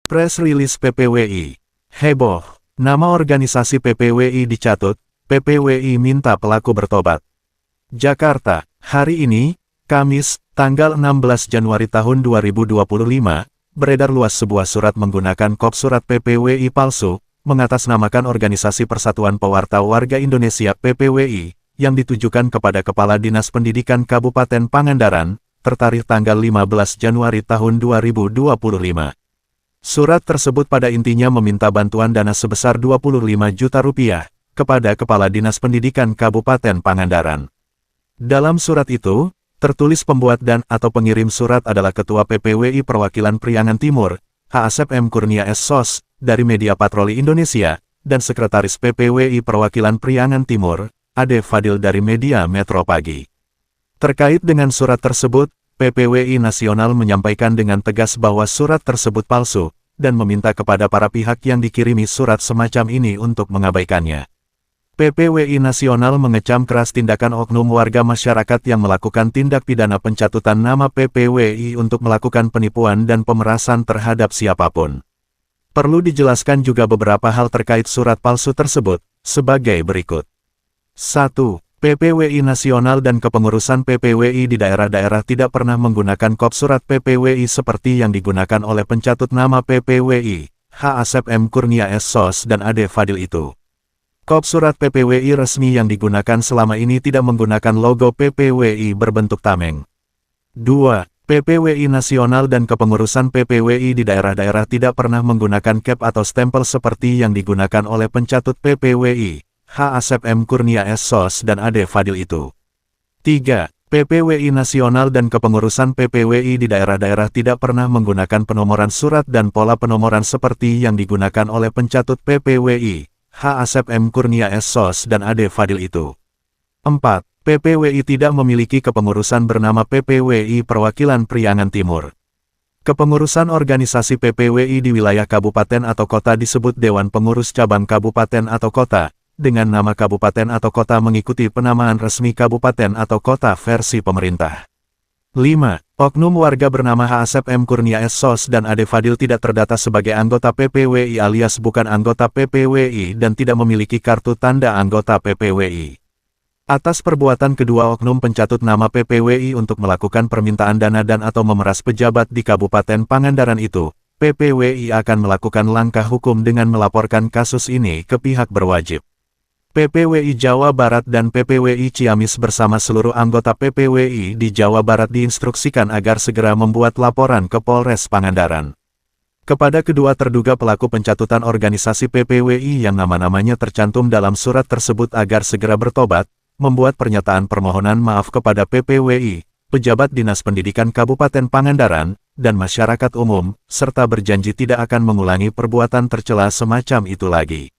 Press Release PPWI. Heboh. Nama organisasi PPWI dicatut, PPWI minta pelaku bertobat. Jakarta, hari ini, Kamis, tanggal 16 Januari tahun 2025, beredar luas sebuah surat menggunakan kop surat PPWI palsu, mengatasnamakan Organisasi Persatuan Pewarta Warga Indonesia PPWI, yang ditujukan kepada Kepala Dinas Pendidikan Kabupaten Pangandaran, tertarikh tanggal 15 Januari tahun 2025. Surat tersebut pada intinya meminta bantuan dana sebesar Rp25 juta kepada Kepala Dinas Pendidikan Kabupaten Pangandaran. Dalam surat itu, tertulis pembuat dan atau pengirim surat adalah Ketua PPWI Perwakilan Priangan Timur, H. Asep M. Kurnia S.Sos, dari Media Patroli Indonesia, dan Sekretaris PPWI Perwakilan Priangan Timur, Ade Fadil dari Media Metro Pagi. Terkait dengan surat tersebut, PPWI Nasional menyampaikan dengan tegas bahwa surat tersebut palsu, dan meminta kepada para pihak yang dikirimi surat semacam ini untuk mengabaikannya. PPWI Nasional mengecam keras tindakan oknum warga masyarakat yang melakukan tindak pidana pencatutan nama PPWI untuk melakukan penipuan dan pemerasan terhadap siapapun. Perlu dijelaskan juga beberapa hal terkait surat palsu tersebut, sebagai berikut. 1. PPWI Nasional dan kepengurusan PPWI di daerah-daerah tidak pernah menggunakan kop surat PPWI seperti yang digunakan oleh pencatut nama PPWI, H. Asep M. Kurnia S.Sos dan Ade Fadil itu. Kop surat PPWI resmi yang digunakan selama ini tidak menggunakan logo PPWI berbentuk tameng. 2. PPWI Nasional dan kepengurusan PPWI di daerah-daerah tidak pernah menggunakan cap atau stempel seperti yang digunakan oleh pencatut PPWI, H. Asep M. Kurnia S.Sos dan Ade Fadil itu. 3. PPWI Nasional dan kepengurusan PPWI di daerah-daerah tidak pernah menggunakan penomoran surat dan pola penomoran seperti yang digunakan oleh pencatut PPWI, H. Asep M. Kurnia S.Sos dan Ade Fadil itu. 4. PPWI tidak memiliki kepengurusan bernama PPWI Perwakilan Priangan Timur. Kepengurusan organisasi PPWI di wilayah kabupaten atau kota disebut Dewan Pengurus Cabang Kabupaten atau Kota, dengan nama kabupaten atau kota mengikuti penamaan resmi kabupaten atau kota versi pemerintah. 5. Oknum warga bernama H. Asep M. Kurnia S.Sos dan Ade Fadil tidak terdata sebagai anggota PPWI alias bukan anggota PPWI dan tidak memiliki kartu tanda anggota PPWI. Atas perbuatan kedua oknum pencatut nama PPWI untuk melakukan permintaan dana dan atau memeras pejabat di Kabupaten Pangandaran itu, PPWI akan melakukan langkah hukum dengan melaporkan kasus ini ke pihak berwajib. PPWI Jawa Barat dan PPWI Ciamis bersama seluruh anggota PPWI di Jawa Barat diinstruksikan agar segera membuat laporan ke Polres Pangandaran. Kepada kedua terduga pelaku pencatutan organisasi PPWI yang nama-namanya tercantum dalam surat tersebut agar segera bertobat, membuat pernyataan permohonan maaf kepada PPWI, pejabat Dinas Pendidikan Kabupaten Pangandaran, dan masyarakat umum, serta berjanji tidak akan mengulangi perbuatan tercela semacam itu lagi.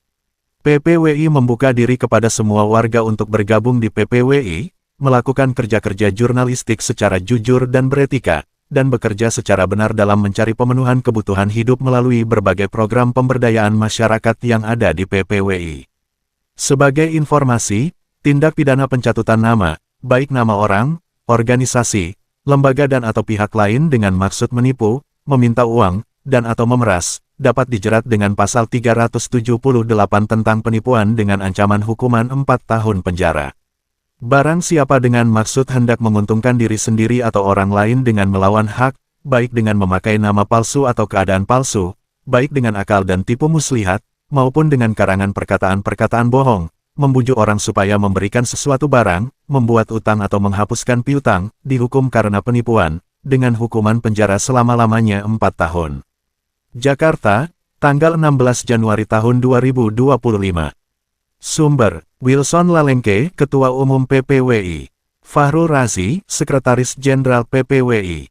PPWI membuka diri kepada semua warga untuk bergabung di PPWI, melakukan kerja-kerja jurnalistik secara jujur dan beretika, dan bekerja secara benar dalam mencari pemenuhan kebutuhan hidup melalui berbagai program pemberdayaan masyarakat yang ada di PPWI. Sebagai informasi, tindak pidana pencatutan nama, baik nama orang, organisasi, lembaga dan atau pihak lain dengan maksud menipu, meminta uang, dan atau memeras, dapat dijerat dengan pasal 378 tentang penipuan dengan ancaman hukuman 4 tahun penjara. Barang siapa dengan maksud hendak menguntungkan diri sendiri atau orang lain dengan melawan hak, baik dengan memakai nama palsu atau keadaan palsu, baik dengan akal dan tipu muslihat, maupun dengan karangan perkataan-perkataan bohong, membujuk orang supaya memberikan sesuatu barang, membuat utang atau menghapuskan piutang, dihukum karena penipuan, dengan hukuman penjara selama-lamanya 4 tahun. Jakarta, tanggal 16 Januari tahun 2025. Sumber, Wilson Lalengke, Ketua Umum PPWI. Fahrul Razi, Sekretaris Jenderal PPWI.